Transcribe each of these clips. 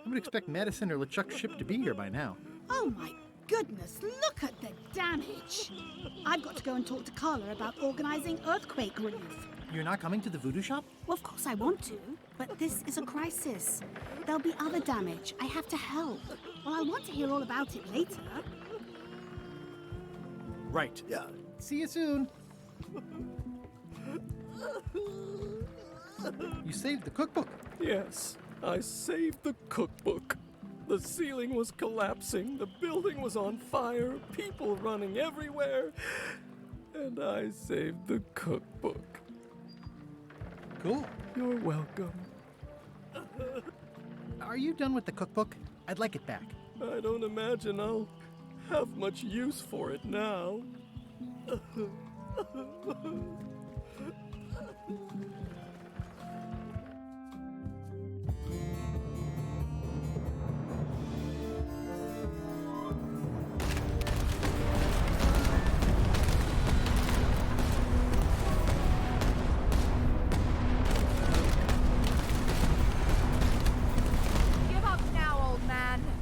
I would expect Madison or LeChuck's ship to be here by now. Oh my goodness, look at the damage! I've got to go and talk to Carla about organising earthquake relief. You're not coming to the voodoo shop? Well, of course I want to, but this is a crisis. There'll be other damage. I have to help. Well, I'll want to hear all about it later. Right. Yeah. See you soon. You saved the cookbook. Yes, I saved the cookbook. The ceiling was collapsing, the building was on fire, people running everywhere, and I saved the cookbook. Cool. You're welcome. Are you done with the cookbook? I'd like it back. I don't imagine I'll have much use for it now.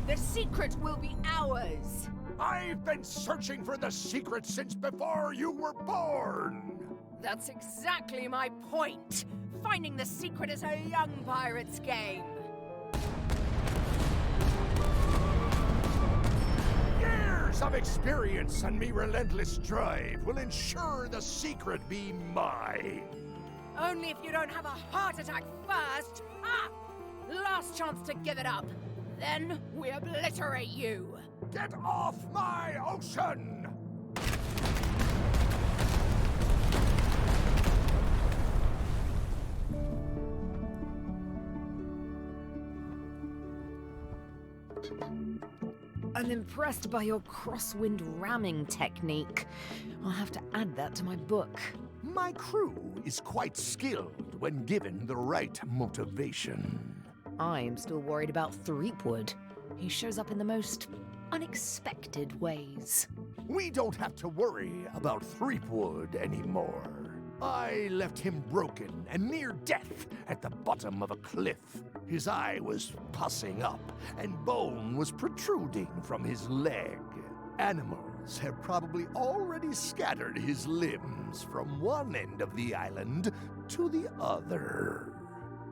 The secret will be ours. I've been searching for the secret since before you were born. That's exactly my point. Finding the secret is a young pirate's game. Years of experience and me relentless drive will ensure the secret be mine. Only if you don't have a heart attack first. Last chance to give it up. Then we obliterate you. Get off my ocean! I'm impressed by your crosswind ramming technique. I'll have to add that to my book. My crew is quite skilled when given the right motivation. I'm still worried about Threepwood. He shows up in the most unexpected ways. We don't have to worry about Threepwood anymore. I left him broken and near death at the bottom of a cliff. His eye was pussing up, and bone was protruding from his leg. Animals have probably already scattered his limbs from one end of the island to the other.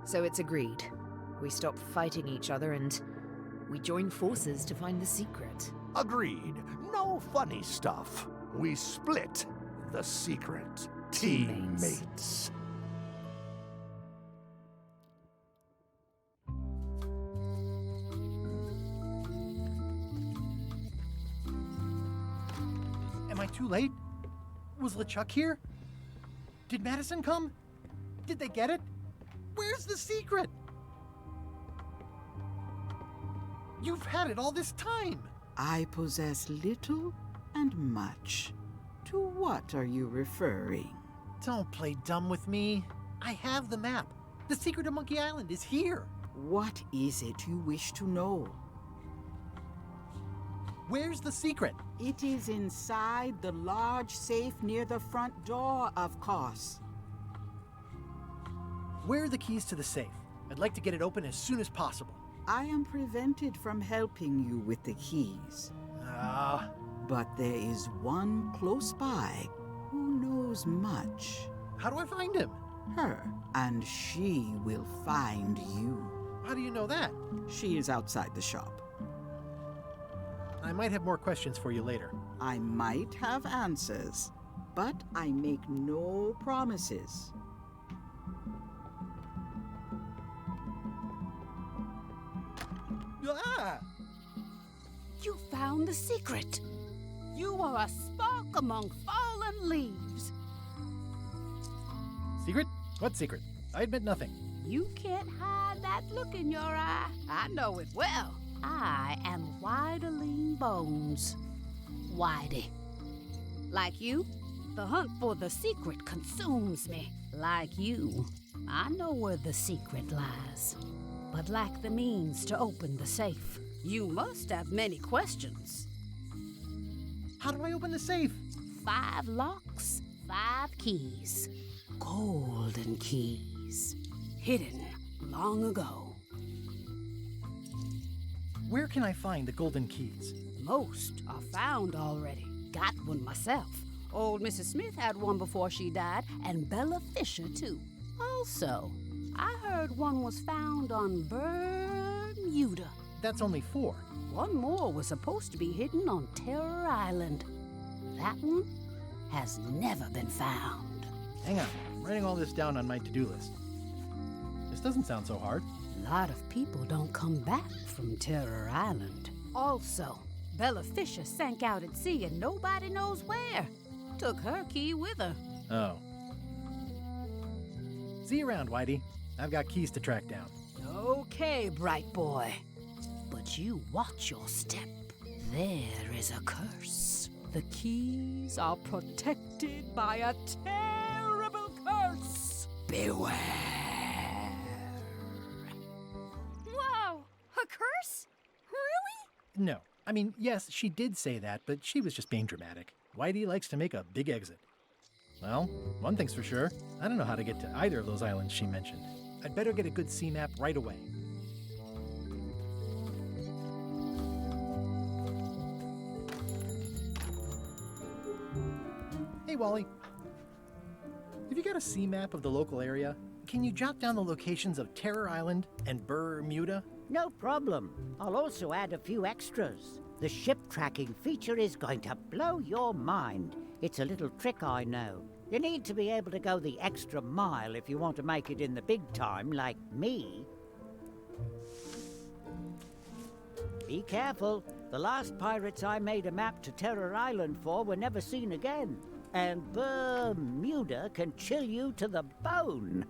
So it's agreed. We stop fighting each other and we join forces to find the secret. Agreed. No funny stuff. We split the secret. Teammates. Am I too late? Was LeChuck here? Did Madison come? Did they get it? Where's the secret? You've had it all this time! I possess little and much. To what are you referring? Don't play dumb with me. I have the map. The secret of Monkey Island is here. What is it you wish to know? Where's the secret? It is inside the large safe near the front door, of course. Where are the keys to the safe? I'd like to get it open as soon as possible. I am prevented from helping you with the keys. But there is one close by who knows much. How do I find him? Her, and she will find you. How do you know that? She is outside the shop. I might have more questions for you later. I might have answers, but I make no promises. You found the secret. You are a spark among fallen leaves. Secret? What secret? I admit nothing. You can't hide that look in your eye. I know it well. I am Whiteling Bones. Whitey. Like you, the hunt for the secret consumes me. Like you, I know where the secret lies, but lack the means to open the safe. You must have many questions. How do I open the safe? 5 locks, 5 keys. Golden keys. Hidden long ago. Where can I find the golden keys? Most are found already. Got one myself. Old Mrs. Smith had one before she died, and Bella Fisher, too. Also, I heard one was found on Bermuda. That's only 4. One more was supposed to be hidden on Terror Island. That one has never been found. Hang on, I'm writing all this down on my to-do list. This doesn't sound so hard. A lot of people don't come back from Terror Island. Also, Bella Fisher sank out at sea and nobody knows where. Took her key with her. Oh. See you around, Whitey. I've got keys to track down. Okay, bright boy. But you watch your step. There is a curse. The keys are protected by a terrible curse. Beware. Whoa! A curse? Really? No. I mean, yes, she did say that, but she was just being dramatic. Whitey likes to make a big exit. Well, one thing's for sure. I don't know how to get to either of those islands she mentioned. I'd better get a good sea map right away. Hey, Wally. Have you got a sea map of the local area? Can you jot down the locations of Terror Island and Bermuda? No problem. I'll also add a few extras. The ship tracking feature is going to blow your mind. It's a little trick, I know. You need to be able to go the extra mile if you want to make it in the big time, like me. Be careful. The last pirates I made a map to Terror Island for were never seen again. And Bermuda can chill you to the bone.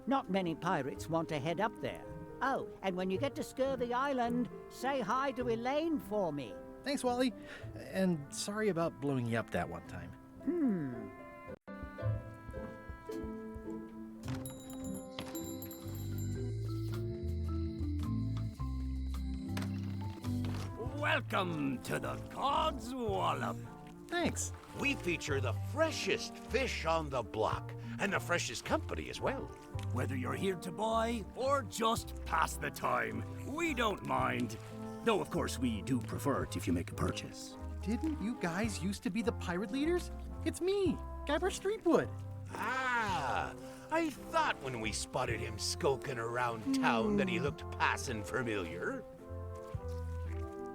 Not many pirates want to head up there. Oh, and when you get to Scurvy Island, say hi to Elaine for me. Thanks, Wally. And sorry about blowing you up that one time. Welcome to the God's Wallop. Thanks. We feature the freshest fish on the block, and the freshest company as well. Whether you're here to buy or just pass the time, we don't mind. Though, of course, we do prefer it if you make a purchase. Didn't you guys used to be the pirate leaders? It's me, Gabber Streetwood. Ah, I thought when we spotted him skulking around town that he looked passing familiar.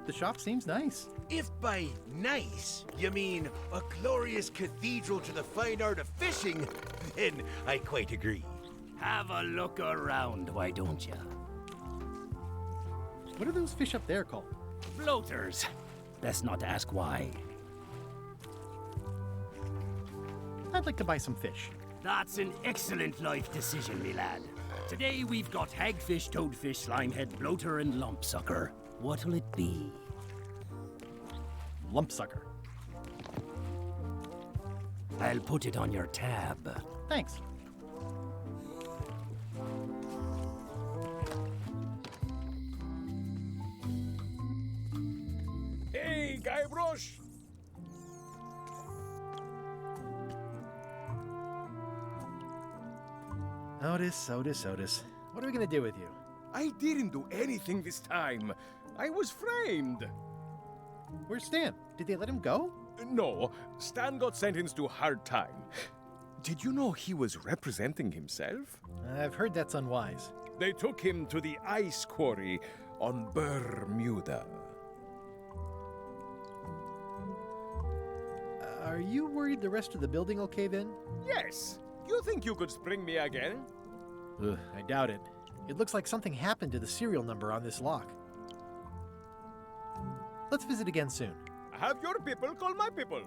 The shop seems nice. If by nice you mean a glorious cathedral to the fine art of fishing, then I quite agree. Have a look around, why don't you? What are those fish up there called? Bloaters. Best not to ask why. I'd like to buy some fish. That's an excellent life decision, me lad. Today we've got hagfish, toadfish, slimehead, bloater, and lumpsucker. What'll it be? Lumpsucker. I'll put it on your tab. Thanks. Hey, Guybrush! Otis. What are we gonna do with you? I didn't do anything this time. I was framed. Where's Stan? Did they let him go? No, Stan got sentenced to hard time. Did you know he was representing himself? I've heard that's unwise. They took him to the ice quarry on Bermuda. Are you worried the rest of the building will cave in? Yes. You think you could spring me again? Ugh, I doubt it. It looks like something happened to the serial number on this lock. Let's visit again soon. Have your people call my people.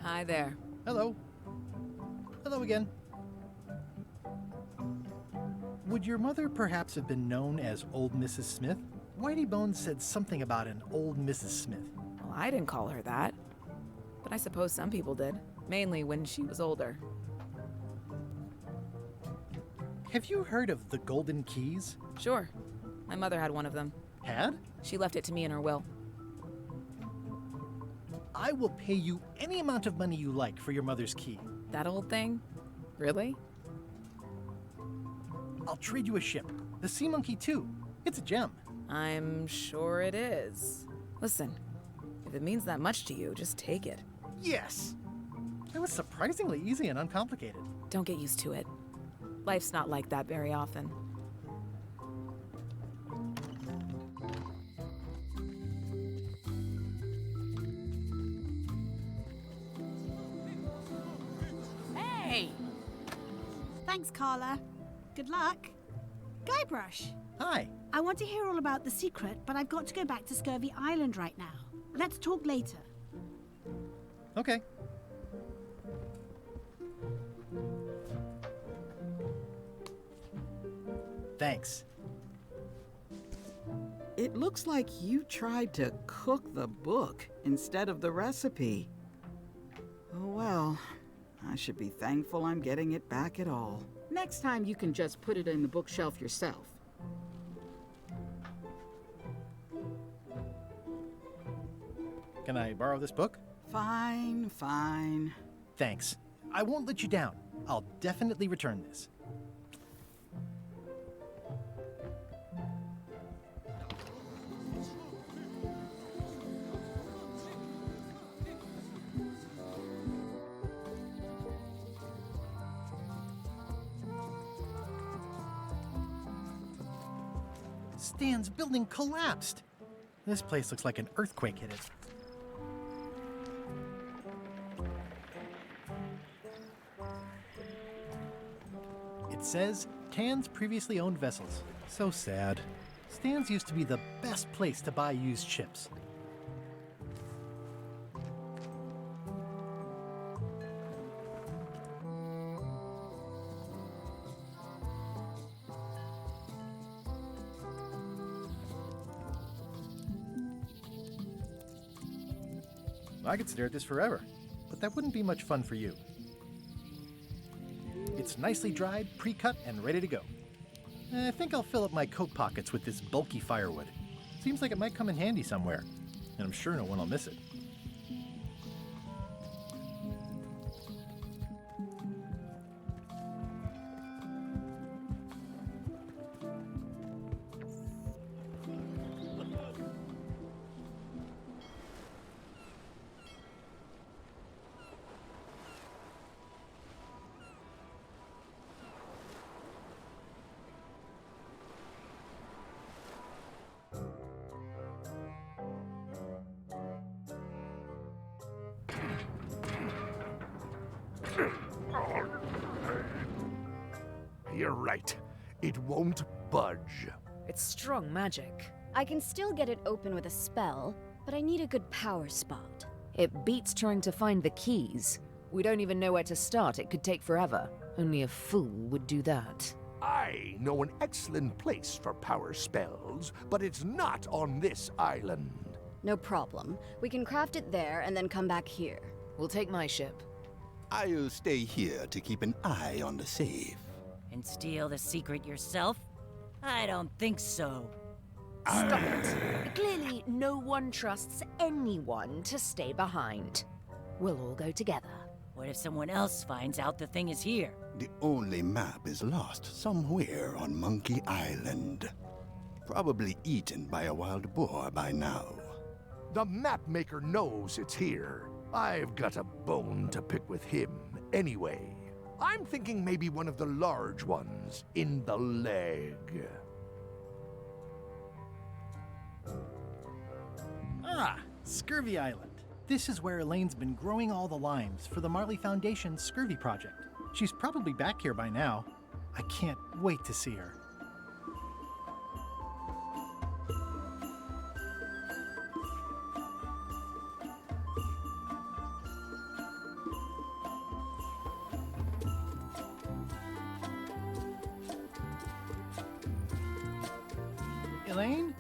Hi there. Hello. Hello again. Would your mother perhaps have been known as Old Mrs. Smith? Whitey Bones said something about an Old Mrs. Smith. Well, I didn't call her that. But I suppose some people did. Mainly when she was older. Have you heard of the Golden Keys? Sure. My mother had one of them. Had? She left it to me in her will. I will pay you any amount of money you like for your mother's key. That old thing? Really? I'll trade you a ship. The Sea Monkey, too. It's a gem. I'm sure it is. Listen, if it means that much to you, just take it. Yes! It was surprisingly easy and uncomplicated. Don't get used to it. Life's not like that very often. Hey! Thanks, Carla. Good luck. Guybrush, Hi. I want to hear all about the secret, but I've got to go back to Scurvy Island right now. Let's talk later. Okay. Thanks. It looks like you tried to cook the book instead of the recipe. Oh well, I should be thankful I'm getting it back at all. Next time you can just put it in the bookshelf yourself. Can I borrow this book? Fine, fine. Thanks. I won't let you down. I'll definitely return this. Stan's building collapsed. This place looks like an earthquake hit it. It says, Tan's previously owned vessels. So sad. Stan's used to be the best place to buy used ships. I could stare at this forever, but that wouldn't be much fun for you. It's nicely dried, pre-cut, and ready to go. I think I'll fill up my coat pockets with this bulky firewood. Seems like it might come in handy somewhere, and I'm sure no one will miss it. You're right. It won't budge. It's strong magic. I can still get it open with a spell, but I need a good power spot. It beats trying to find the keys. We don't even know where to start. It could take forever. Only a fool would do that. I know an excellent place for power spells, but it's not on this island. No problem. We can craft it there and then come back here. We'll take my ship. I'll stay here to keep an eye on the safe. And steal the secret yourself? I don't think so. Stop it. Clearly, no one trusts anyone to stay behind. We'll all go together. What if someone else finds out the thing is here? The only map is lost somewhere on Monkey Island. Probably eaten by a wild boar by now. The map maker knows it's here. I've got a bone to pick with him anyway. I'm thinking maybe one of the large ones in the leg. Ah, Scurvy Island. This is where Elaine's been growing all the limes for the Marley Foundation's Scurvy project. She's probably back here by now. I can't wait to see her. Elaine?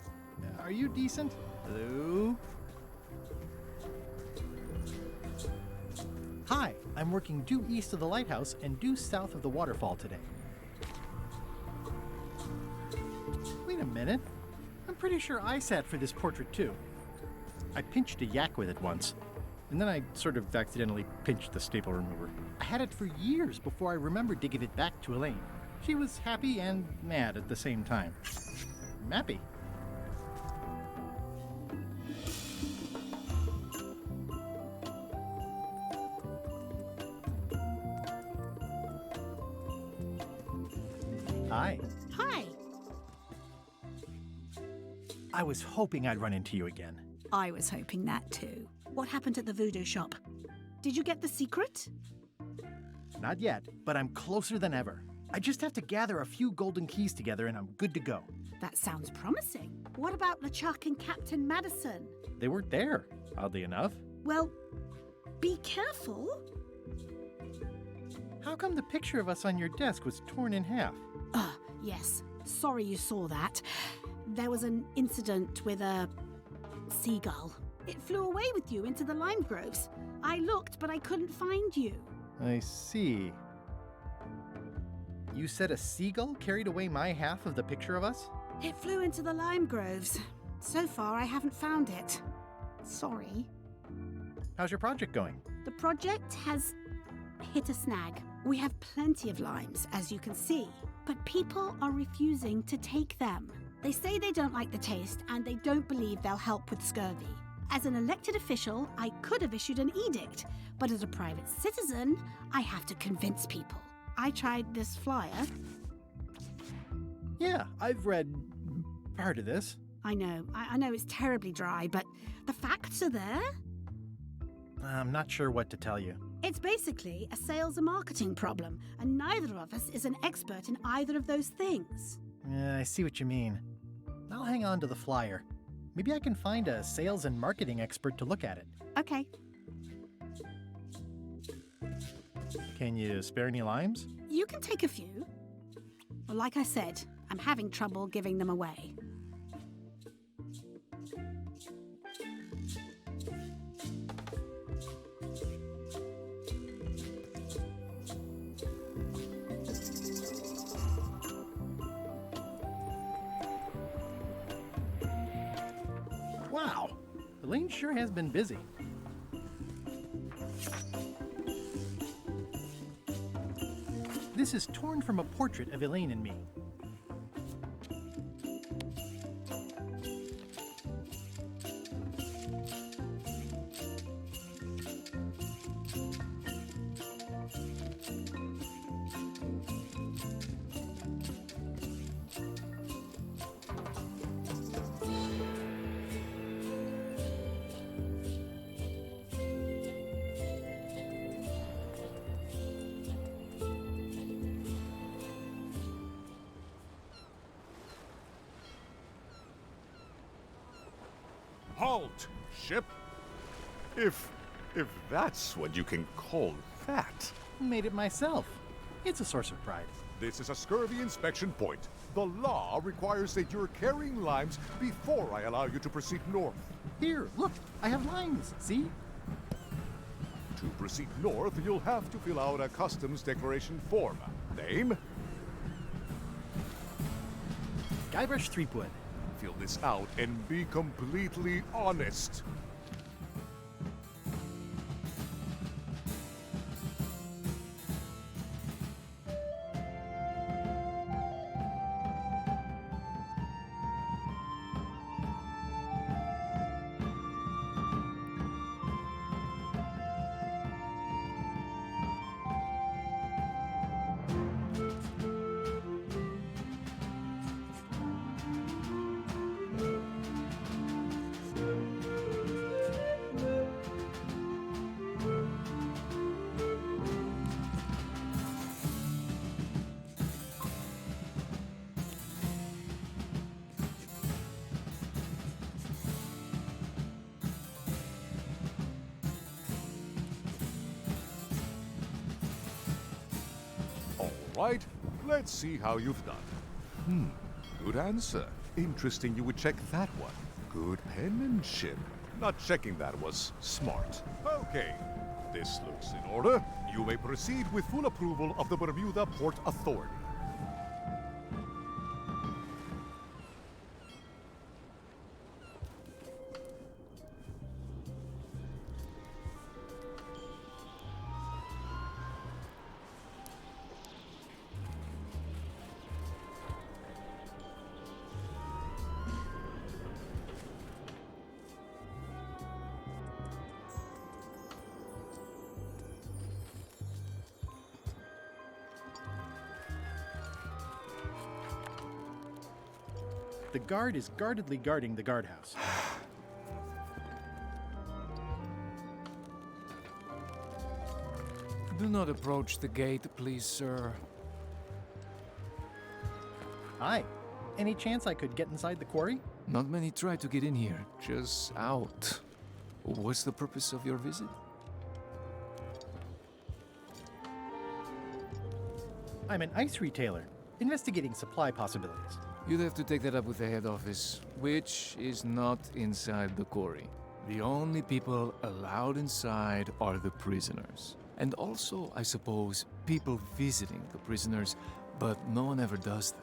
Are you decent? Hello? Hi, I'm working due east of the lighthouse and due south of the waterfall today. Wait a minute. I'm pretty sure I sat for this portrait too. I pinched a yak with it once. and then I sort of accidentally pinched the staple remover. I had it for years before I remembered to give it back to Elaine. She was happy and mad at the same time. Mappy. Hi. Hi. I was hoping I'd run into you again. I was hoping that too. What happened at the voodoo shop? Did you get the secret? Not yet, but I'm closer than ever. I just have to gather a few golden keys together and I'm good to go. That sounds promising. What about LeChuck and Captain Madison? They weren't there, oddly enough. Well, be careful. How come the picture of us on your desk was torn in half? Yes. Sorry you saw that. There was an incident with a seagull. It flew away with you into the lime groves. I looked, but I couldn't find you. I see. You said a seagull carried away my half of the picture of us? It flew into the lime groves. So far, I haven't found it. Sorry. How's your project going? The project has hit a snag. We have plenty of limes, as you can see, but people are refusing to take them. They say they don't like the taste and they don't believe they'll help with scurvy. As an elected official, I could have issued an edict, but as a private citizen, I have to convince people. I tried this flyer. Yeah, I've read part of this. I know it's terribly dry, but the facts are there. I'm not sure what to tell you. It's basically a sales and marketing problem, and neither of us is an expert in either of those things. Yeah, I see what you mean. I'll hang on to the flyer. Maybe I can find a sales and marketing expert to look at it. Okay. Can you spare any limes? You can take a few. Well, like I said, I'm having trouble giving them away. Wow, Elaine sure has been busy. This is torn from a portrait of Elaine and me. Halt, ship! If that's what you can call that. Made it myself. It's a source of pride. This is a scurvy inspection point. The law requires that you're carrying limes before I allow you to proceed north. Here, look, I have limes, see? To proceed north, you'll have to fill out a customs declaration form. Name? Guybrush Threepwood. Fill this out and be completely honest. Right, let's see how you've done. Good answer. Interesting you would check that one. Good penmanship. Not checking that was smart. Okay, this looks in order. You may proceed with full approval of the Bermuda Port Authority. The guard is guardedly guarding the guardhouse. Do not approach the gate, please, sir. Hi. Any chance I could get inside the quarry? Not many try to get in here, just out. What's the purpose of your visit? I'm an ice retailer, investigating supply possibilities. You'd have to take that up with the head office, which is not inside the quarry. The only people allowed inside are the prisoners. And also, I suppose, people visiting the prisoners, but no one ever does that.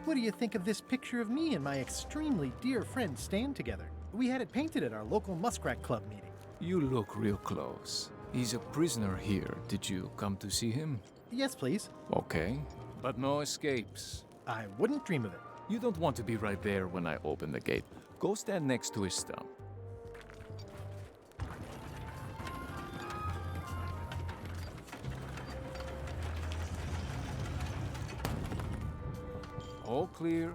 What do you think of this picture of me and my extremely dear friend Stan together? We had it painted at our local Muskrat Club meeting. You look real close. He's a prisoner here. Did you come to see him? Yes, please. Okay. But no escapes. I wouldn't dream of it. You don't want to be right there when I open the gate. Go stand next to his stump. All clear.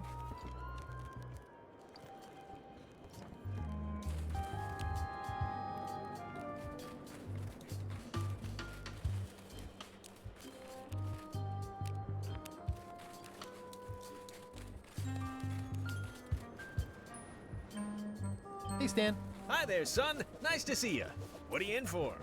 Hey, Stan. Hi there, son. Nice to see you. What are you in for?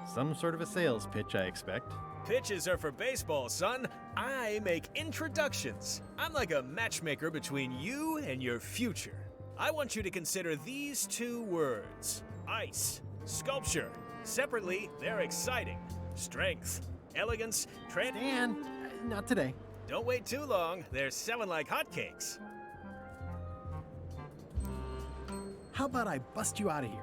Some sort of a sales pitch, I expect. Pitches are for baseball, son. I make introductions. I'm like a matchmaker between you and your future. I want you to consider these two words: ice, sculpture. Separately, they're exciting. Strength, elegance, Stan, not today. Don't wait too long. They're selling like hotcakes. How about I bust you out of here?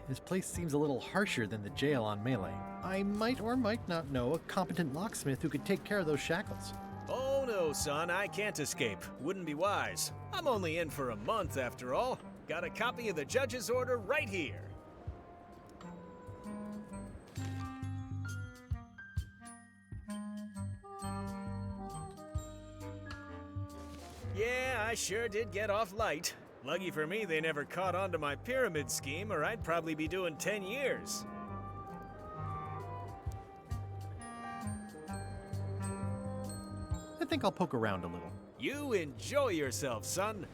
This place seems a little harsher than the jail on Melee. I might or might not know a competent locksmith who could take care of those shackles. Oh no, son, I can't escape. Wouldn't be wise. I'm only in for a month after all. Got a copy of the judge's order right here. Yeah, I sure did get off light. Lucky for me, they never caught on to my pyramid scheme, or I'd probably be doing 10 years. I think I'll poke around a little. You enjoy yourself, son.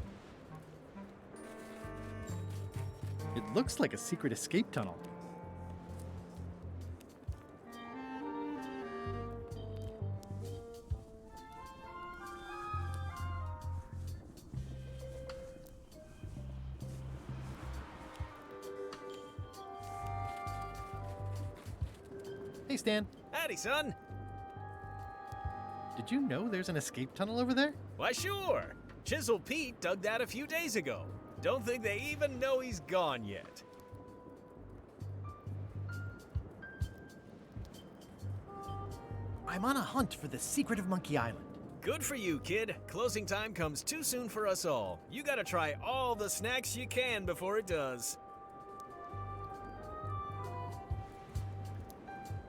It looks like a secret escape tunnel. Hey, Stan. Howdy, son. Did you know there's an escape tunnel over there? Why, sure. Chisel Pete dug that a few days ago. Don't think they even know he's gone yet. I'm on a hunt for the secret of Monkey Island. Good for you, kid. Closing time comes too soon for us all. You gotta try all the snacks you can before it does.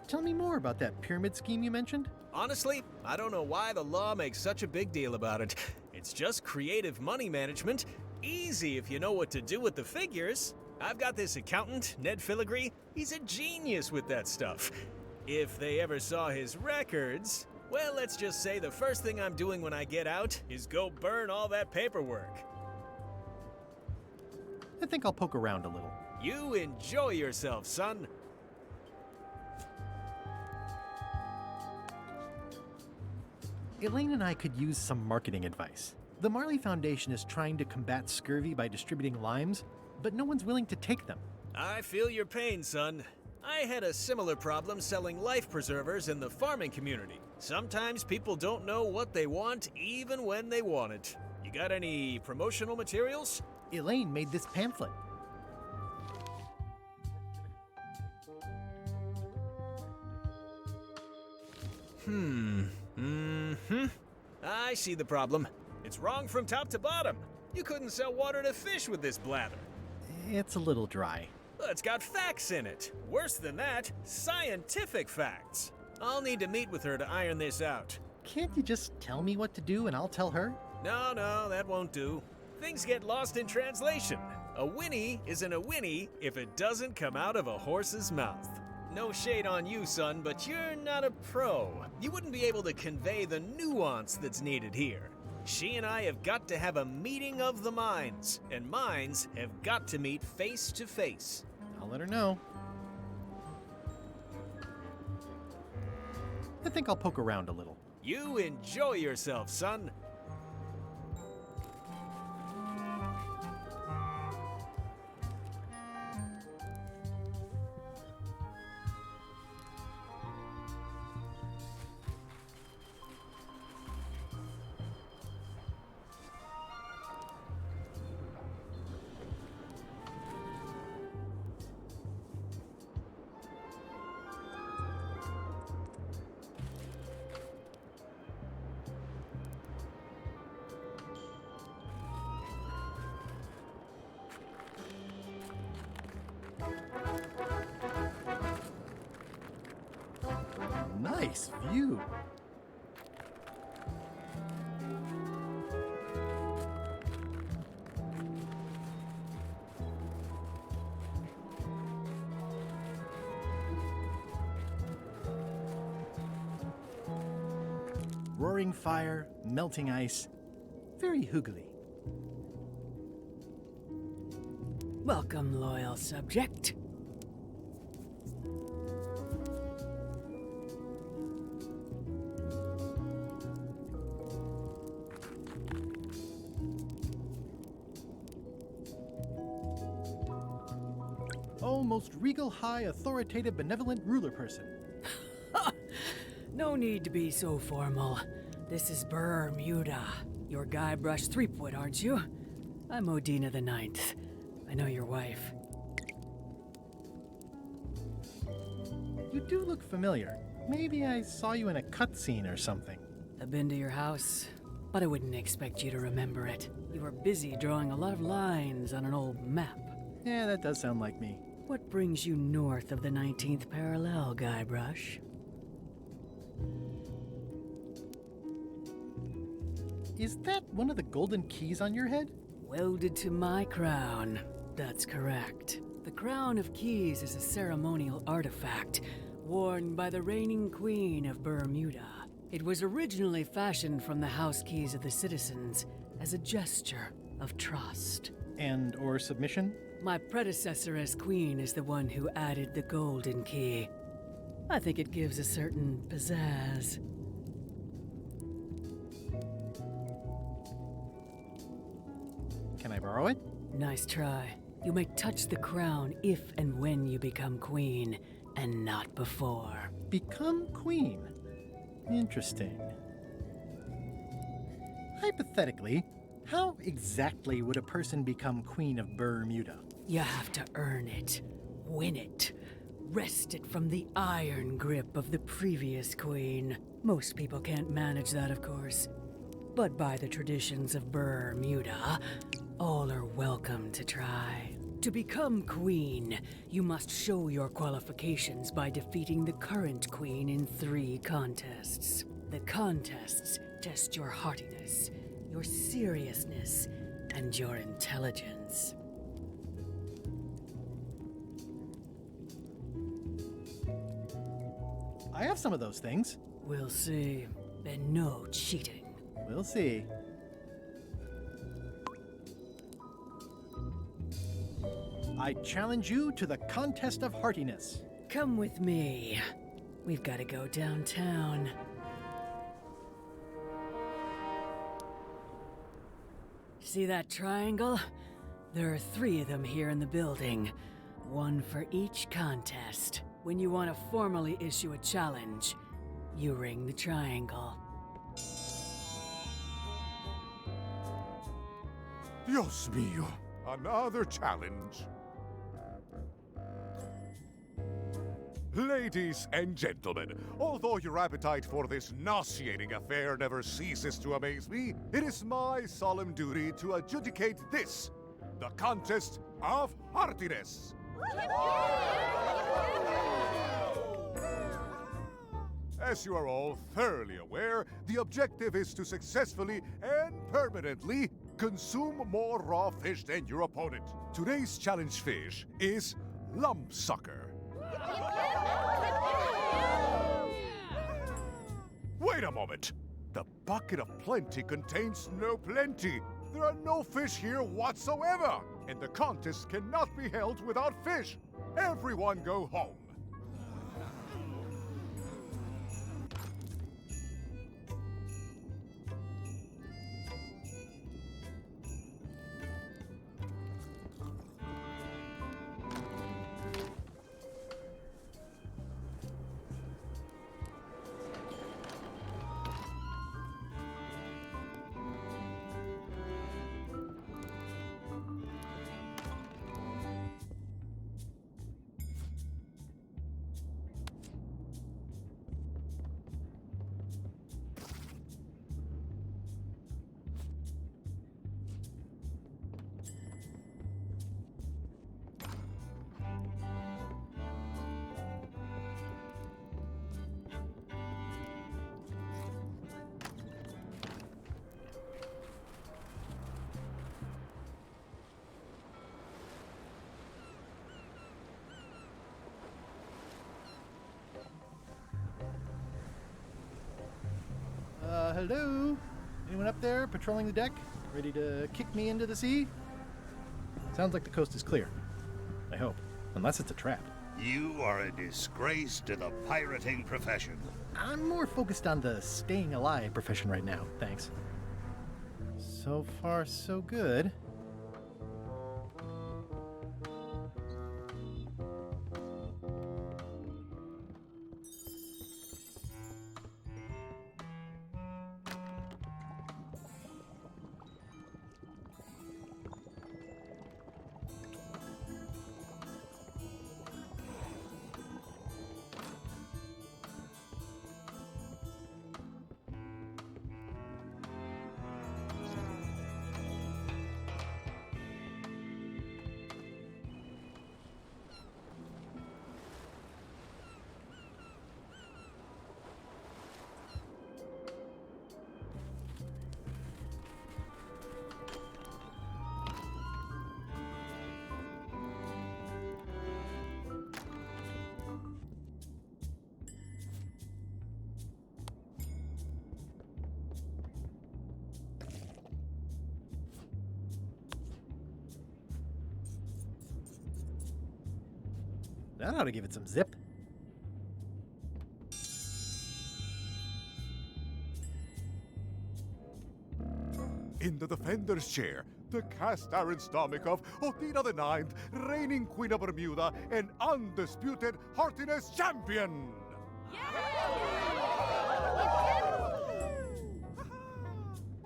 Tell me more about that pyramid scheme you mentioned. Honestly, I don't know why the law makes such a big deal about it. It's just creative money management. Easy if you know what to do with the figures. I've got this accountant, Ned Filigree. He's a genius with that stuff. If they ever saw his records, well, let's just say the first thing I'm doing when I get out is go burn all that paperwork. I think I'll poke around a little. You enjoy yourself, son. Elaine and I could use some marketing advice. The Marley Foundation is trying to combat scurvy by distributing limes, but no one's willing to take them. I feel your pain, son. I had a similar problem selling life preservers in the farming community. Sometimes people don't know what they want, even when they want it. You got any promotional materials? Elaine made this pamphlet. I see the problem. It's wrong from top to bottom. You couldn't sell water to fish with this blather. It's a little dry. Well, it's got facts in it. Worse than that, scientific facts. I'll need to meet with her to iron this out. Can't you just tell me what to do and I'll tell her? No, that won't do. Things get lost in translation. A whinny isn't a whinny if it doesn't come out of a horse's mouth. No shade on you, son, but you're not a pro. You wouldn't be able to convey the nuance that's needed here. She and I have got to have a meeting of the minds, and minds have got to meet face to face. I'll let her know. I think I'll poke around a little. You enjoy yourself, son. Nice view. Roaring fire, melting ice, very hoogly. Welcome, loyal subject. Oh, most regal, high, authoritative, benevolent ruler person. No need to be so formal. This is Bermuda. You're Guybrush Threepwood, aren't you? I'm Odina the Ninth. I know your wife. You do look familiar. Maybe I saw you in a cutscene or something. I've been to your house, but I wouldn't expect you to remember it. You were busy drawing a lot of lines on an old map. Yeah, that does sound like me. What brings you north of the 19th parallel, Guybrush? Is that one of the golden keys on your head? Welded to my crown. That's correct. The Crown of Keys is a ceremonial artifact worn by the reigning queen of Bermuda. It was originally fashioned from the house keys of the citizens as a gesture of trust. And or submission? My predecessor as queen is the one who added the golden key. I think it gives a certain pizzazz. Can I borrow it? Nice try. You may touch the crown if and when you become queen, and not before. Become queen? Interesting. Hypothetically, how exactly would a person become queen of Bermuda? You have to earn it, win it, wrest it from the iron grip of the previous queen. Most people can't manage that, of course. But by the traditions of Bermuda, all are welcome to try. To become queen, you must show your qualifications by defeating the current queen in 3 contests. The contests test your heartiness, your seriousness, and your intelligence. I have some of those things. We'll see. And no cheating. We'll see. I challenge you to the contest of heartiness. Come with me. We've got to go downtown. See that triangle? There are 3 of them here in the building. 1 for each contest. When you want to formally issue a challenge, you ring the triangle. Dios mío, another challenge. Ladies and gentlemen, although your appetite for this nauseating affair never ceases to amaze me, it is my solemn duty to adjudicate this, the contest of heartiness. As you are all thoroughly aware, the objective is to successfully and permanently consume more raw fish than your opponent. Today's challenge fish is lumpsucker. Wait a moment! The bucket of plenty contains no plenty. There are no fish here whatsoever, and the contest cannot be held without fish. Everyone go home. Hello? Anyone up there patrolling the deck? Ready to kick me into the sea? Sounds like the coast is clear. I hope. Unless it's a trap. You are a disgrace to the pirating profession. I'm more focused on the staying alive profession right now, thanks. So far, so good. That ought to give it some zip. In the defender's chair, the cast iron stomach of Othina the Ninth, reigning Queen of Bermuda and undisputed heartiness champion!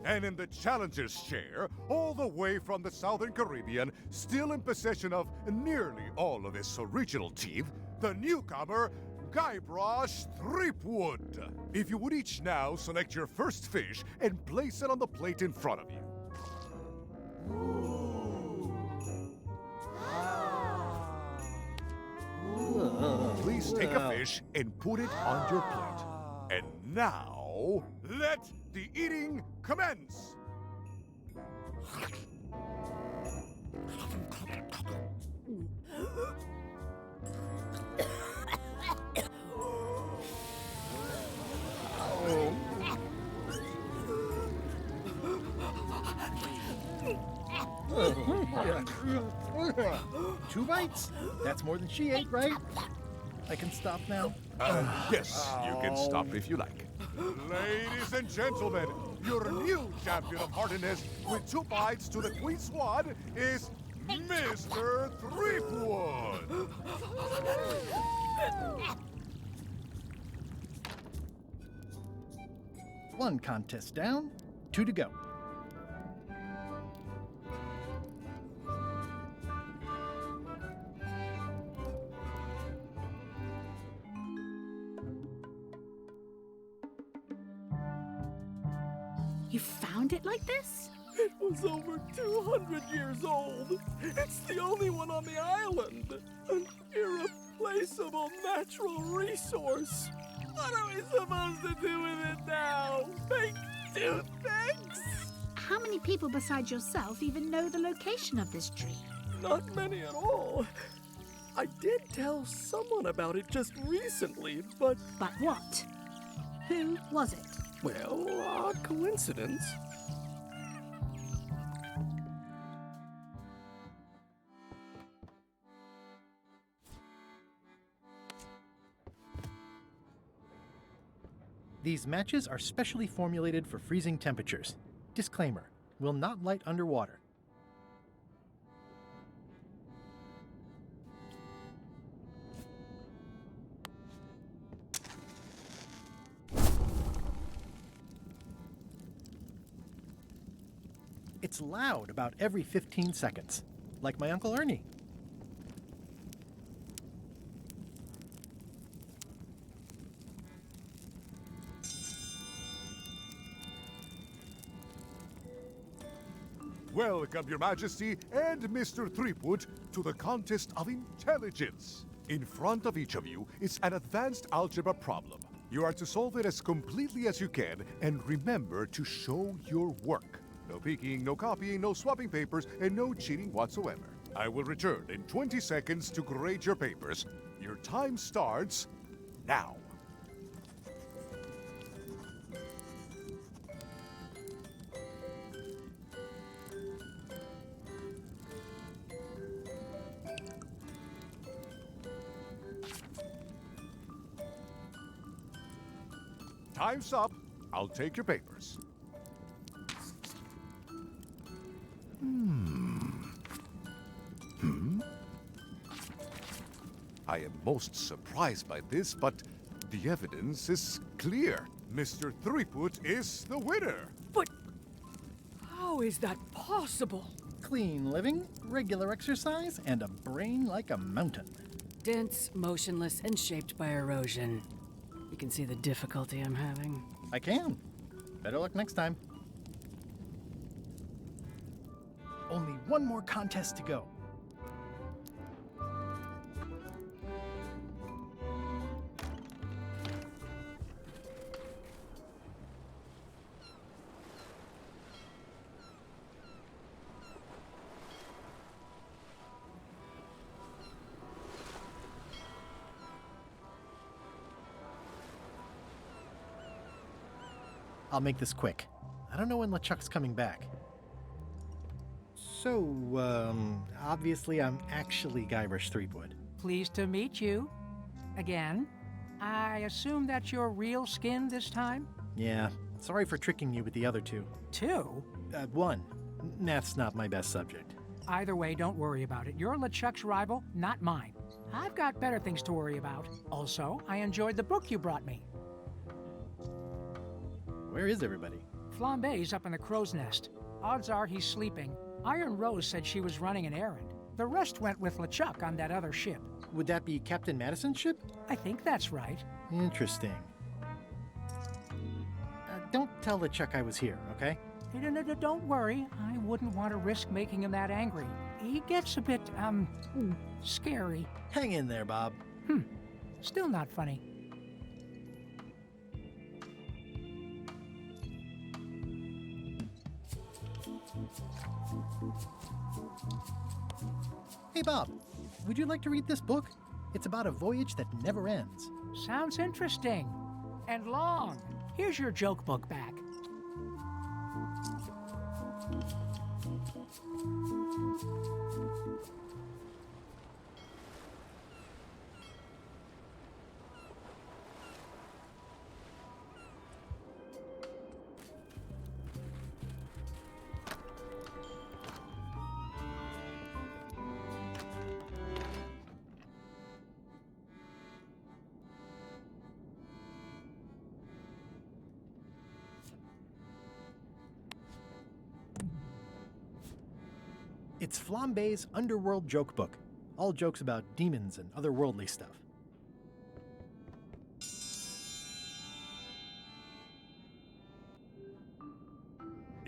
And in the challenger's chair, all the way from the Southern Caribbean, still in possession of nearly all of his original teeth, the newcomer, Guybrush Threepwood. If you would each now select your first fish and place it on the plate in front of you. Please take a fish and put it on your plate. And now, let the eating commence! Two bites? That's more than she ate, right? I can stop now? Yes, you can stop if you like. Ladies and gentlemen, your new champion of heartiness with 2 bites to the Queen Swan is Mr. Threepwood! One contest down, 2 to go. You found it like this? It was over 200 years old. It's the only one on the island. An irreplaceable natural resource. What are we supposed to do with it now? Make toothpicks? How many people besides yourself even know the location of this tree? Not many at all. I did tell someone about it just recently, but... But what? Who was it? Well, odd coincidence. These matches are specially formulated for freezing temperatures. Disclaimer, will not light underwater. It's loud about every 15 seconds, like my Uncle Ernie. Welcome, Your Majesty and Mr. Threepwood, to the contest of intelligence. In front of each of you is an advanced algebra problem. You are to solve it as completely as you can, and remember to show your work. No peeking, no copying, no swapping papers, and no cheating whatsoever. I will return in 20 seconds to grade your papers. Your time starts now. Time's up. I'll take your papers. I am most surprised by this, but the evidence is clear. Mr. Threepwood is the winner. But how is that possible? Clean living, regular exercise, and a brain like a mountain. Dense, motionless, and shaped by erosion. You can see the difficulty I'm having. I can. Better luck next time. Only one more contest to go. I'll make this quick. I don't know when LeChuck's coming back. So, obviously I'm actually Guybrush Threepwood. Pleased to meet you. Again. I assume that's your real skin this time? Yeah, sorry for tricking you with the other two. Two? One. Math's not my best subject. Either way, don't worry about it. You're LeChuck's rival, not mine. I've got better things to worry about. Also, I enjoyed the book you brought me. Where is everybody? Flambe's up in the crow's nest. Odds are he's sleeping. Iron Rose said she was running an errand. The rest went with LeChuck on that other ship. Would that be Captain Madison's ship? I think that's right. Interesting. Don't tell LeChuck I was here, okay? Don't worry. I wouldn't want to risk making him that angry. He gets a bit, scary. Hang in there, Bob. Still not funny. Hey, Bob, would you like to read this book? It's about a voyage that never ends. Sounds interesting. And long. Here's your joke book back. It's Flambe's Underworld Joke Book. All jokes about demons and otherworldly stuff.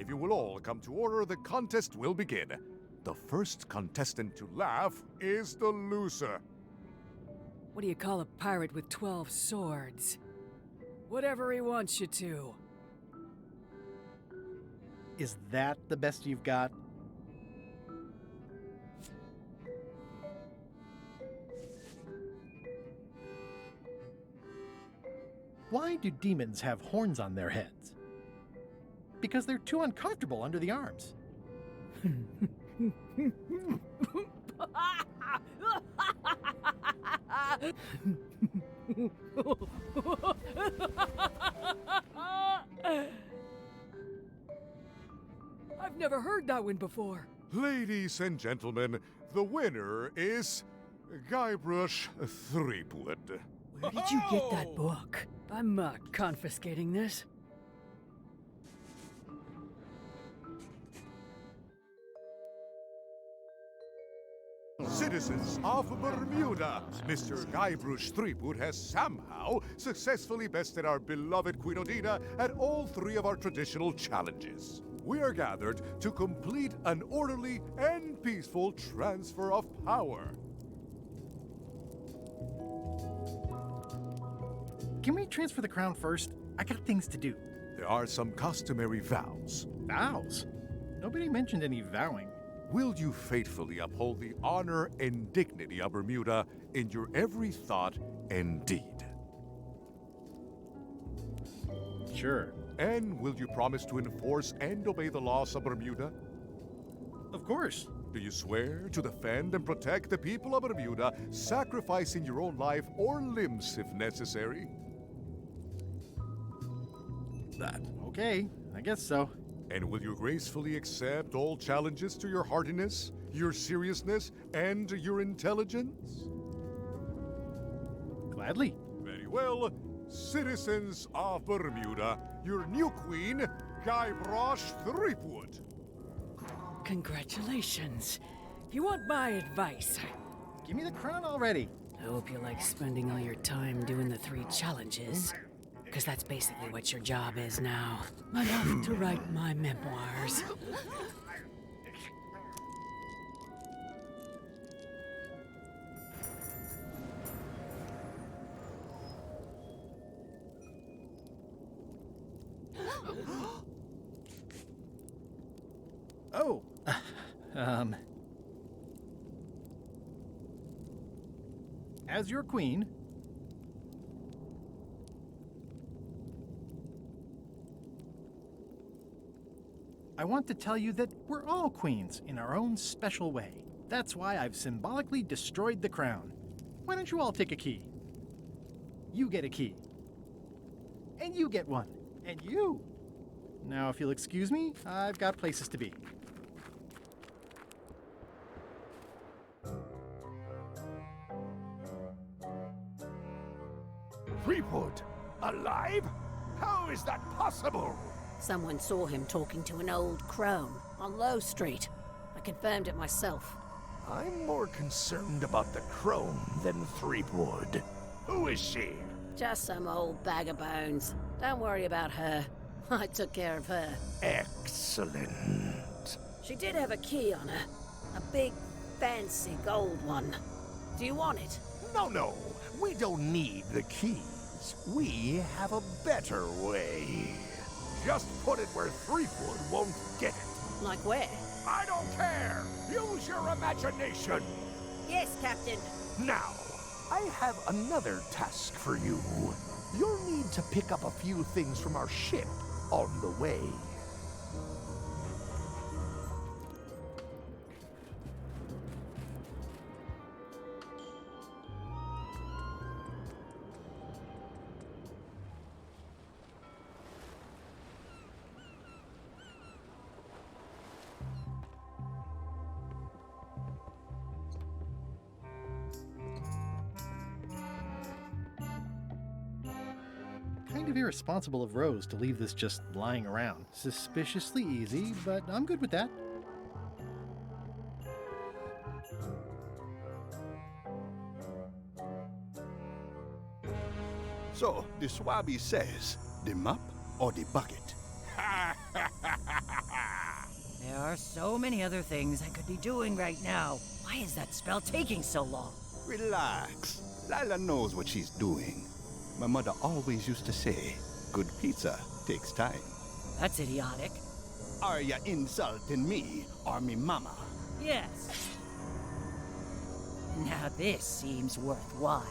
If you will all come to order, the contest will begin. The first contestant to laugh is the loser. What do you call a pirate with 12 swords? Whatever he wants you to. Is that the best you've got? Why do demons have horns on their heads? Because they're too uncomfortable under the arms. I've never heard that one before. Ladies and gentlemen, the winner is Guybrush Threepwood. Where did you get that book? I'm confiscating this. Citizens of Bermuda, Mr. Guybrush Threepwood has somehow successfully bested our beloved Queen Odina at all three of our traditional challenges. We are gathered to complete an orderly and peaceful transfer of power. Can we transfer the crown first? I got things to do. There are some customary vows. Vows? Nobody mentioned any vowing. Will you faithfully uphold the honor and dignity of Bermuda in your every thought and deed? Sure. And will you promise to enforce and obey the laws of Bermuda? Of course. Do you swear to defend and protect the people of Bermuda, sacrificing your own life or limbs if necessary? That. Okay, I guess so. And will you gracefully accept all challenges to your heartiness, your seriousness, and your intelligence? Gladly. Very well. Citizens of Bermuda, your new queen, Guybrush Threepwood. Congratulations. If you want my advice... Give me the crown already. I hope you like spending all your time doing the 3 challenges. Because that's basically what your job is now. I'm off to write my memoirs. Oh, as your queen, I want to tell you that we're all queens in our own special way. That's why I've symbolically destroyed the crown. Why don't you all take a key? You get a key. And you get one. And you. Now, if you'll excuse me, I've got places to be. Threepwood, alive? How is that possible? Someone saw him talking to an old crone on Low Street. I confirmed it myself. I'm more concerned about the crone than Threepwood. Who is she? Just some old bag of bones. Don't worry about her. I took care of her. Excellent. She did have a key on her. A big, fancy gold one. Do you want it? No. We don't need the keys. We have a better way. Just put it where Threepwood won't get it. Like where? I don't care! Use your imagination! Yes, Captain. Now, I have another task for you. You'll need to pick up a few things from our ship on the way. Kind of irresponsible of Rose to leave this just lying around. Suspiciously easy, but I'm good with that. So, the Swabby says, the mop or the bucket? There are so many other things I could be doing right now. Why is that spell taking so long? Relax. Lila knows what she's doing. My mother always used to say, good pizza takes time. That's idiotic. Are ya insulting me or me mama? Yes. Now this seems worthwhile.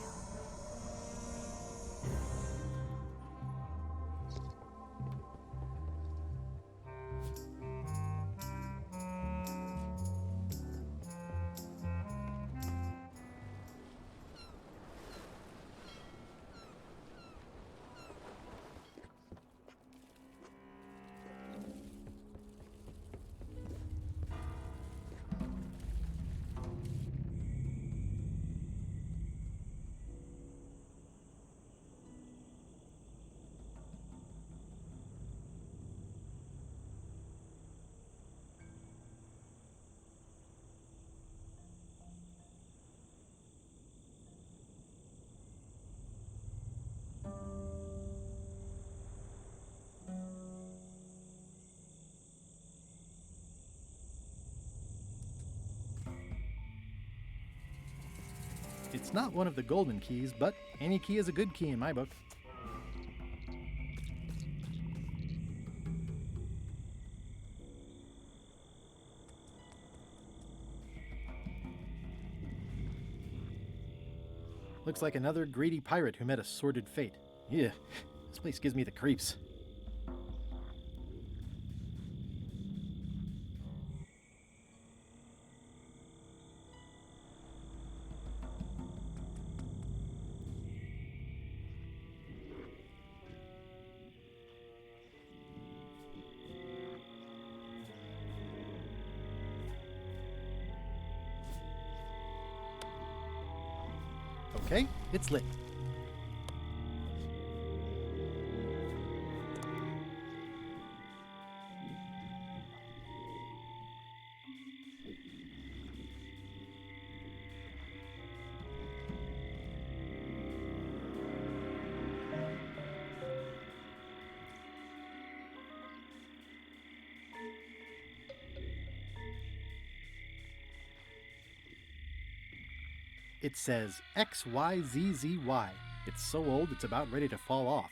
It's not one of the golden keys, but any key is a good key in my book. Looks like another greedy pirate who met a sordid fate. Yeah, this place gives me the creeps. Okay, it's lit. It says XYZZY. It's so old it's about ready to fall off.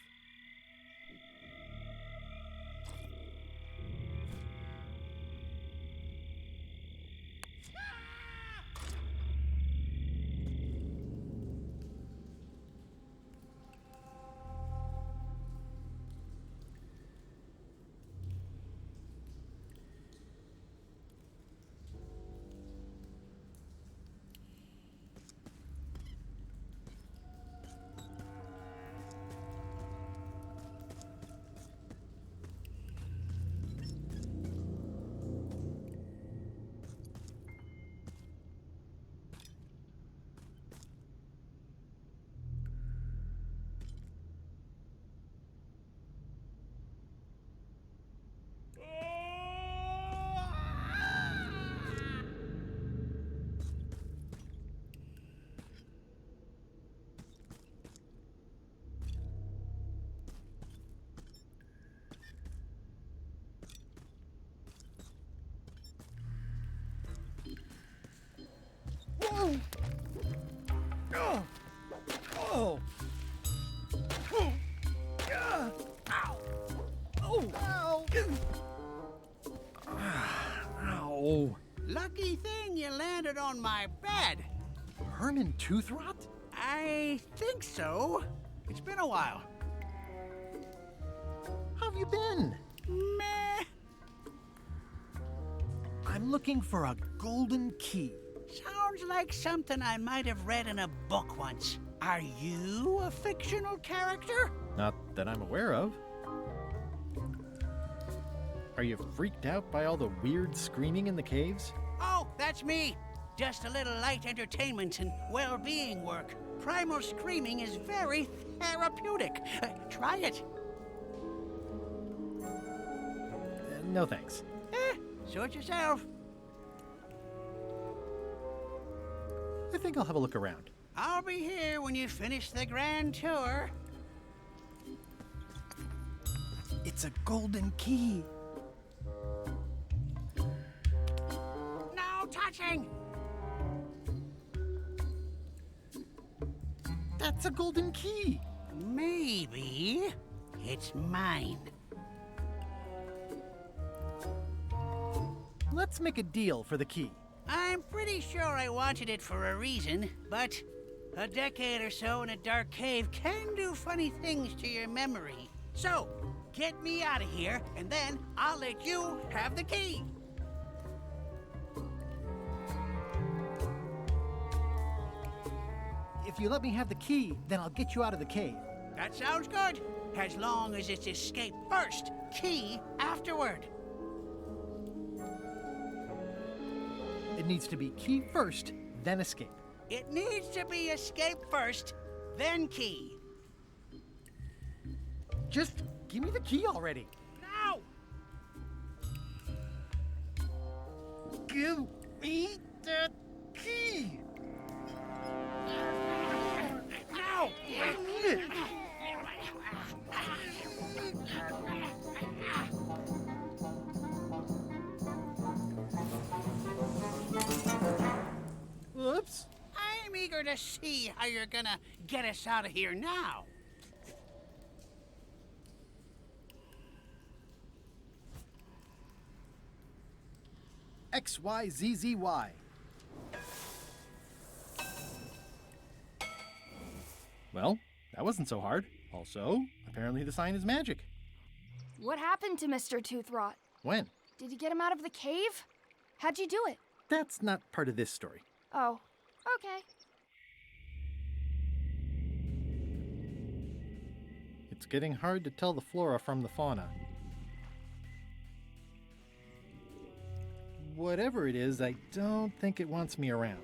Whoa! Oh! Oh! Ow! Oh! Ow! Lucky thing you landed on my bed. Herman tooth rot? I think so. It's been a while. How have you been? Meh. I'm looking for a golden key. Sounds like something I might have read in a book once. Are you a fictional character? Not that I'm aware of. Are you freaked out by all the weird screaming in the caves? Oh, that's me. Just a little light entertainment and well-being work. Primal screaming is very therapeutic. Try it. No thanks. Sort yourself. I think I'll have a look around. I'll be here when you finish the grand tour. It's a golden key. a golden key. Maybe it's mine. Let's make a deal for the key. I'm pretty sure I wanted it for a reason, but a decade or so in a dark cave can do funny things to your memory. So, get me out of here, and then I'll let you have the key. If you let me have the key, then I'll get you out of the cave. That sounds good, as long as it's escape first, key afterward. It needs to be key first, then escape. It needs to be escape first, then key. Just give me the key already. Now! Give me the key! Now! I need it! Whoops. I'm eager to see how you're gonna get us out of here now. XYZZY. Well, that wasn't so hard. Also, apparently the sign is magic. What happened to Mr. Toothrot? When? Did you get him out of the cave? How'd you do it? That's not part of this story. Oh, okay. It's getting hard to tell the flora from the fauna. Whatever it is, I don't think it wants me around.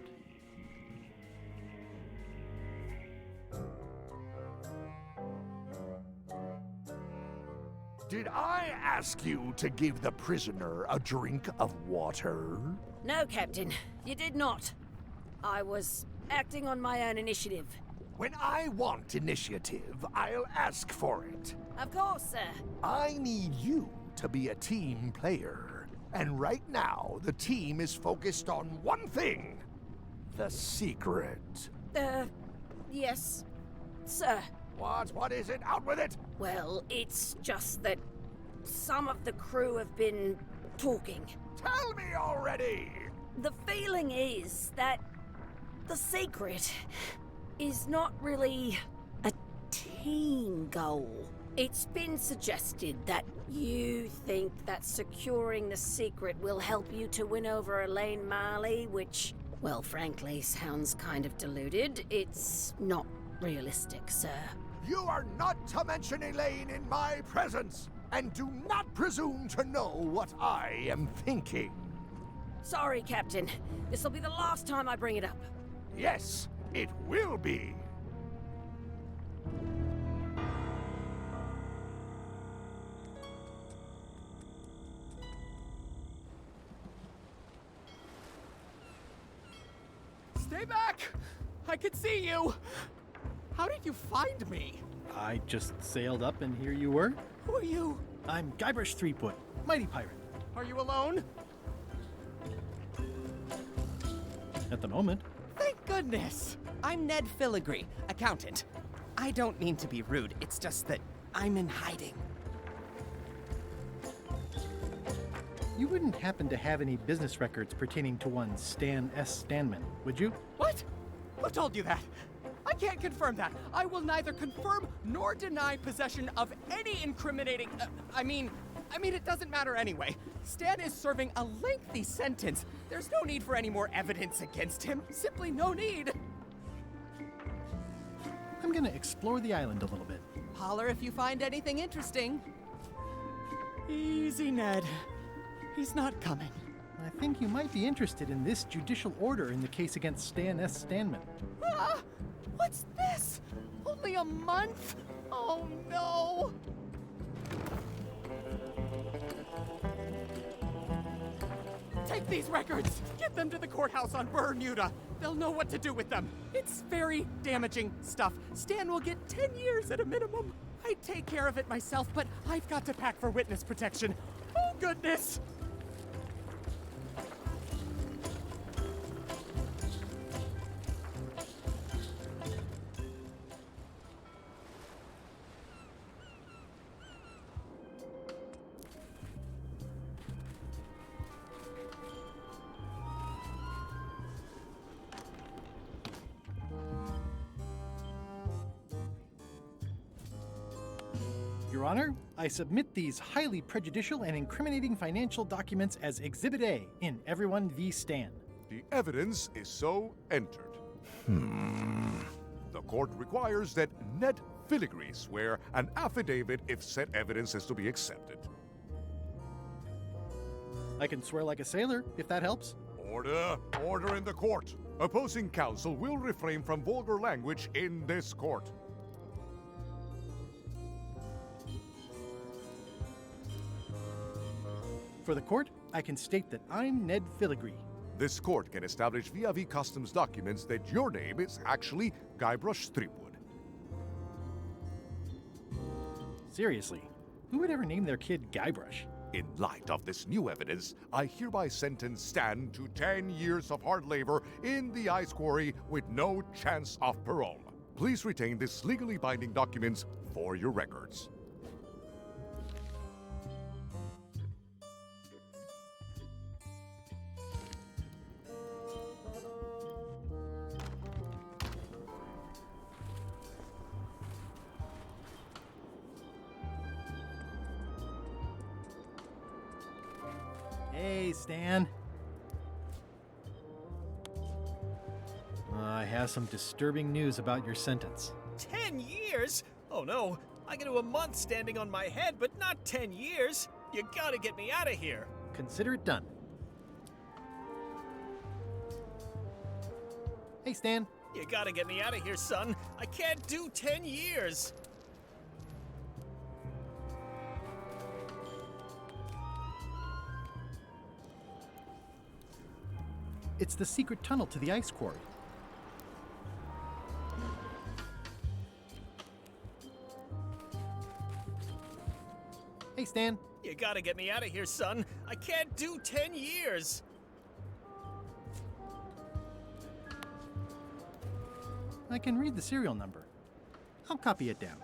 Did I ask you to give the prisoner a drink of water? No, Captain, you did not. I was acting on my own initiative. When I want initiative, I'll ask for it. Of course, sir. I need you to be a team player. And right now, the team is focused on one thing. The secret. Yes, sir. What is it? Out with it! Well, it's just that some of the crew have been talking. Tell me already! The feeling is that the secret is not really a team goal. It's been suggested that you think that securing the secret will help you to win over Elaine Marley, which, well, frankly, sounds kind of deluded. It's not realistic, sir. You are not to mention Elaine in my presence, and do not presume to know what I am thinking. Sorry, Captain. This'll be the last time I bring it up. Yes, it will be. Stay back! I can see you! How did you find me? I just sailed up and here you were. Who are you? I'm Guybrush Threepwood, mighty pirate. Are you alone? At the moment. Thank goodness! I'm Ned Filigree, accountant. I don't mean to be rude, it's just that I'm in hiding. You wouldn't happen to have any business records pertaining to one Stan S. Stanman, would you? What? Who told you that? I can't confirm that. I will neither confirm nor deny possession of any incriminating... I mean, it doesn't matter anyway. Stan is serving a lengthy sentence. There's no need for any more evidence against him. Simply no need. I'm gonna explore the island a little bit. Holler if you find anything interesting. Easy, Ned. He's not coming. I think you might be interested in this judicial order in the case against Stan S. Stanman. Ah! What's this? Only a month? Oh no! Take these records! Get them to the courthouse on Bermuda! They'll know what to do with them. It's very damaging stuff. Stan will get 10 years at a minimum. I'd take care of it myself, but I've got to pack for witness protection. Oh, goodness! Your Honor, I submit these highly prejudicial and incriminating financial documents as Exhibit A in Everyone v. Stan. The evidence is so entered. The court requires that Ned Filigree swear an affidavit if said evidence is to be accepted. I can swear like a sailor, if that helps. Order! Order in the court! Opposing counsel will refrain from vulgar language in this court. For the court, I can state that I'm Ned Filigree. This court can establish via customs documents that your name is actually Guybrush Threepwood. Seriously, who would ever name their kid Guybrush? In light of this new evidence, I hereby sentence Stan to 10 years of hard labor in the ice quarry with no chance of parole. Please retain this legally binding documents for your records. Hey, Stan. I have some disturbing news about your sentence. 10 years? Oh no, I can do a month standing on my head, but not 10 years. You gotta get me out of here. Consider it done. Hey, Stan. You gotta get me out of here, son. I can't do 10 years. It's the secret tunnel to the ice quarry. Hey, Stan. You gotta get me out of here, son. I can't do 10 years. I can read the serial number. I'll copy it down.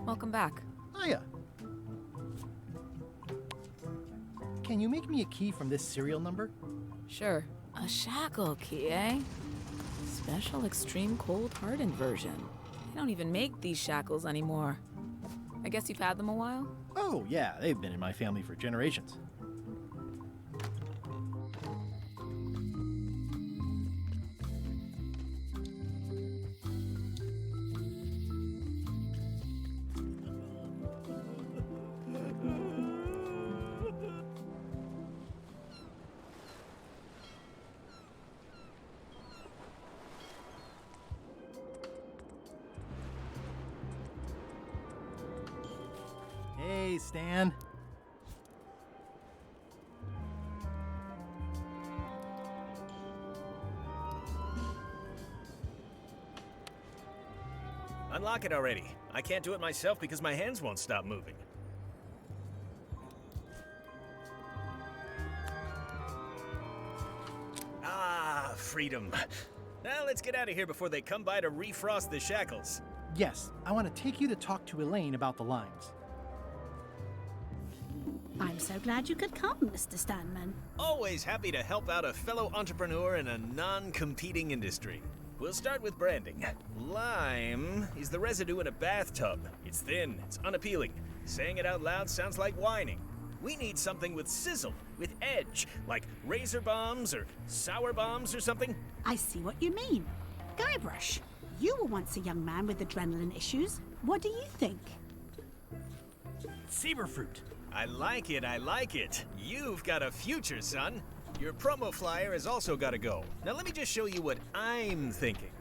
Welcome back. Hiya. Can you make me a key from this serial number? Sure. A shackle key, eh? Special extreme cold hardened version. They don't even make these shackles anymore. I guess you've had them a while? Oh, yeah, they've been in my family for generations. Hey, Stan. Unlock it already. I can't do it myself because my hands won't stop moving. Ah, freedom. Now let's get out of here before they come by to refrost the shackles. Yes, I want to take you to talk to Elaine about the limes. I'm so glad you could come, Mr. Stanman. Always happy to help out a fellow entrepreneur in a non-competing industry. We'll start with branding. Lime is the residue in a bathtub. It's thin, it's unappealing. Saying it out loud sounds like whining. We need something with sizzle, with edge, like razor bombs or sour bombs or something. I see what you mean. Guybrush, you were once a young man with adrenaline issues. What do you think? Saberfruit. I like it, I like it. You've got a future, son. Your promo flyer has also got to go. Now let me just show you what I'm thinking.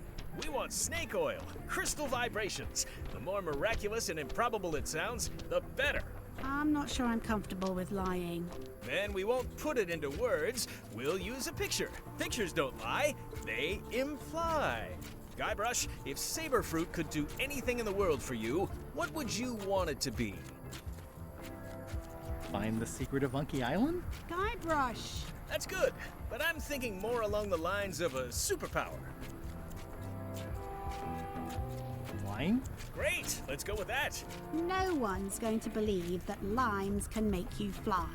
We want snake oil, crystal vibrations. The more miraculous and improbable it sounds, the better. I'm not sure I'm comfortable with lying. Then we won't put it into words. We'll use a picture. Pictures don't lie, they imply. Guybrush, if Saberfruit could do anything in the world for you, what would you want it to be? Find the secret of Monkey Island? Guybrush! That's good, but I'm thinking more along the lines of a superpower. Flying? Great, let's go with that. No one's going to believe that limes can make you fly.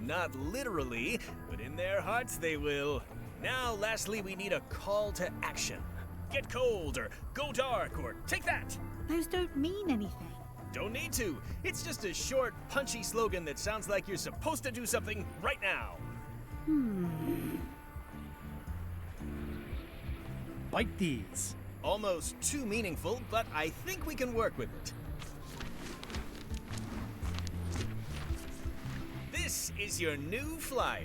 Not literally, but in their hearts they will. Now, lastly, we need a call to action. Get cold, or go dark, or take that. Those don't mean anything. Don't need to. It's just a short, punchy slogan that sounds like you're supposed to do something right now. Bite these. Almost too meaningful, but I think we can work with it. This is your new flyer.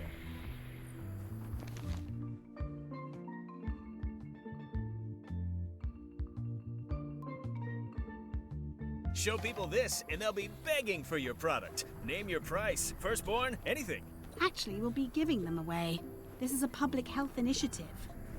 Show people this, and they'll be begging for your product. Name your price, firstborn, anything. Actually, we'll be giving them away. This is a public health initiative.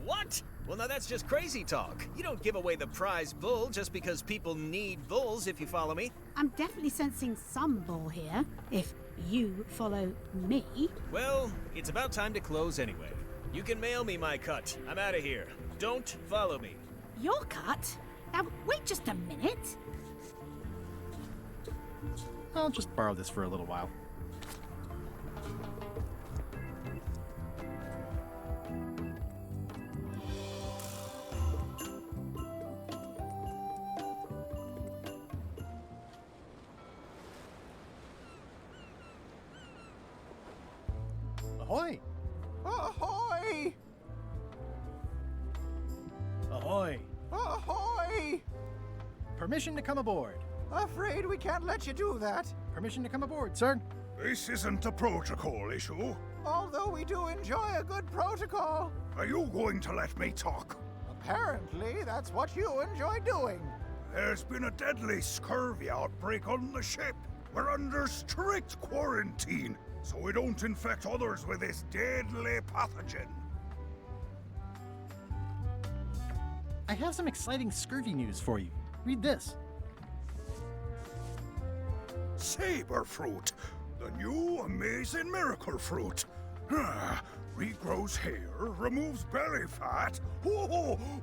What? Well, now that's just crazy talk. You don't give away the prize bull just because people need bulls, if you follow me. I'm definitely sensing some bull here, if you follow me. Well, it's about time to close anyway. You can mail me my cut. I'm out of here. Don't follow me. Your cut? Now, wait just a minute. I'll just borrow this for a little while. Ahoy! Ahoy! Ahoy! Ahoy! Permission to come aboard. Afraid we can't let you do that. Permission to come aboard, sir. This isn't a protocol issue. Although we do enjoy a good protocol. Are you going to let me talk? Apparently, that's what you enjoy doing. There's been a deadly scurvy outbreak on the ship. We're under strict quarantine, so we don't infect others with this deadly pathogen. I have some exciting scurvy news for you. Read this. Saberfruit, the new amazing miracle fruit. Regrows hair, removes belly fat.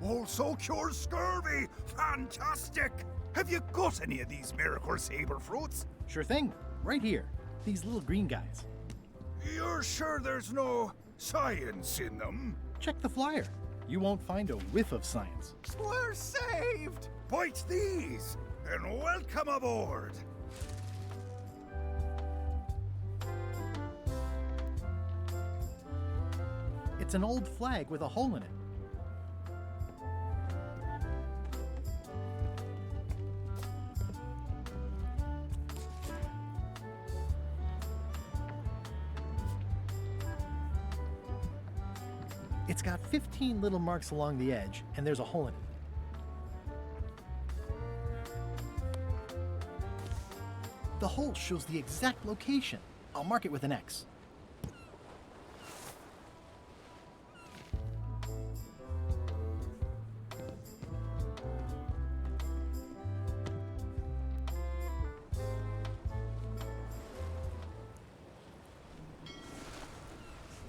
Also cures scurvy. Fantastic! Have you got any of these miracle saber fruits? Sure thing. Right here. These little green guys. You're sure there's no science in them? Check the flyer. You won't find a whiff of science. We're saved! Bite these, and welcome aboard. It's an old flag with a hole in it. It's got 15 little marks along the edge, and there's a hole in it. The hole shows the exact location. I'll mark it with an X.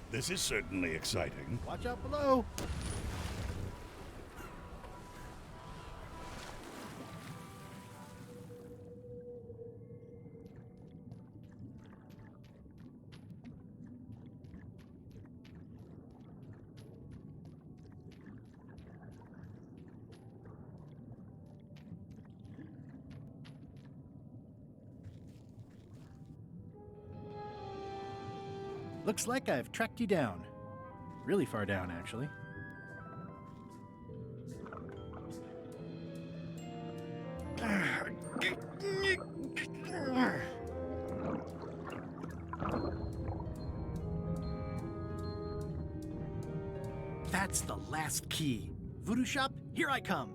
This is certainly exciting. Watch out below. Looks like I've tracked you down. Really far down, actually. That's the last key. Voodoo Shop, here I come.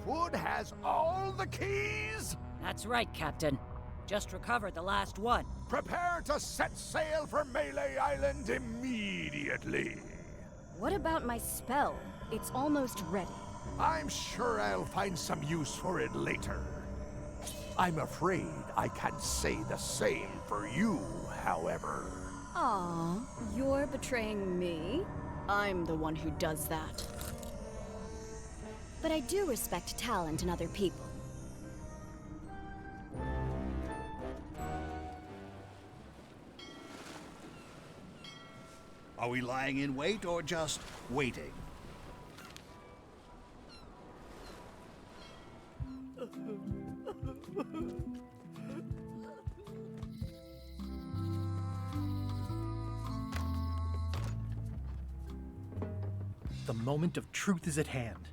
Threepwood has all the keys? That's right, Captain. Just recovered the last one. Prepare to set sail for Melee Island immediately. What about my spell? It's almost ready. I'm sure I'll find some use for it later. I'm afraid I can't say the same for you, however. Aw, you're betraying me? I'm the one who does that. But I do respect talent in other people. Are we lying in wait or just waiting? The moment of truth is at hand.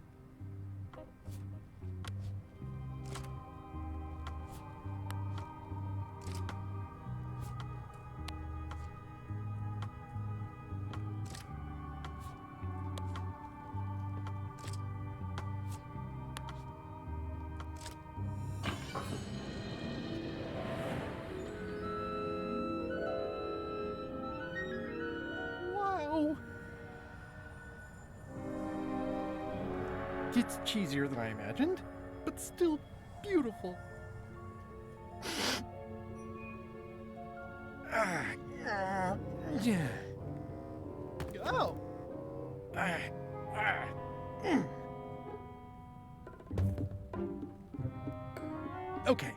Wow. It's cheesier than I imagined, but still beautiful. Yeah. Oh. Okay.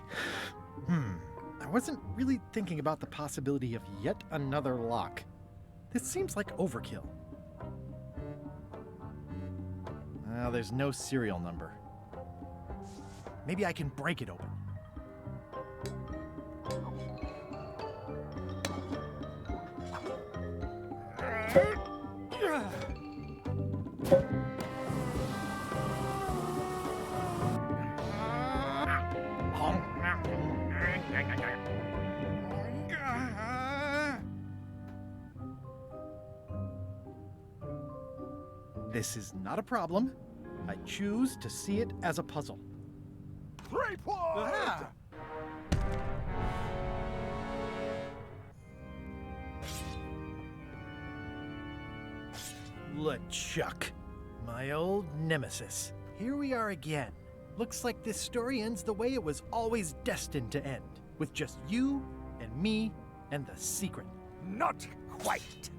I wasn't really thinking about the possibility of yet another lock. This seems like overkill. Well, there's no serial number. Maybe I can break it open. This is not a problem. I choose to see it as a puzzle. Threepwood! LeChuck, my old nemesis. Here we are again. Looks like this story ends the way it was always destined to end, with just you and me and the secret. Not quite.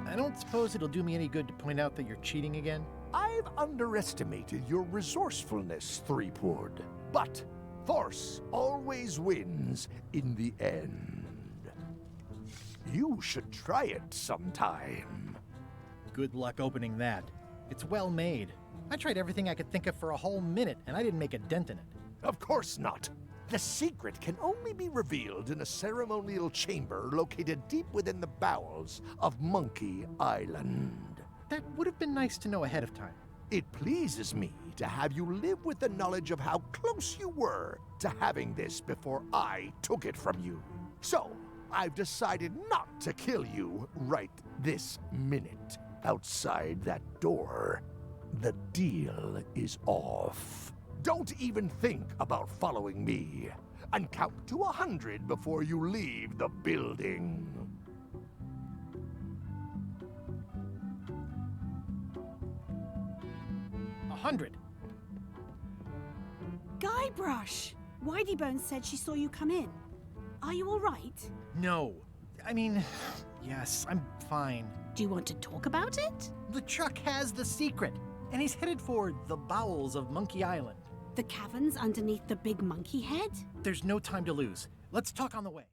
I don't suppose it'll do me any good to point out that you're cheating again? I've underestimated your resourcefulness, Threepwood. But force always wins in the end. You should try it sometime. Good luck opening that. It's well made. I tried everything I could think of for a whole minute, and I didn't make a dent in it. Of course not. The secret can only be revealed in a ceremonial chamber located deep within the bowels of Monkey Island. That would have been nice to know ahead of time. It pleases me to have you live with the knowledge of how close you were to having this before I took it from you. So, I've decided not to kill you right this minute. Outside that door, the deal is off. Don't even think about following me, and count to 100 before you leave the building. $100. Guybrush! Whiteybones said she saw you come in. Are you all right? No. I mean, yes, I'm fine. Do you want to talk about it? LeChuck has the secret, and he's headed for the bowels of Monkey Island. The caverns underneath the big monkey head? There's no time to lose. Let's talk on the way.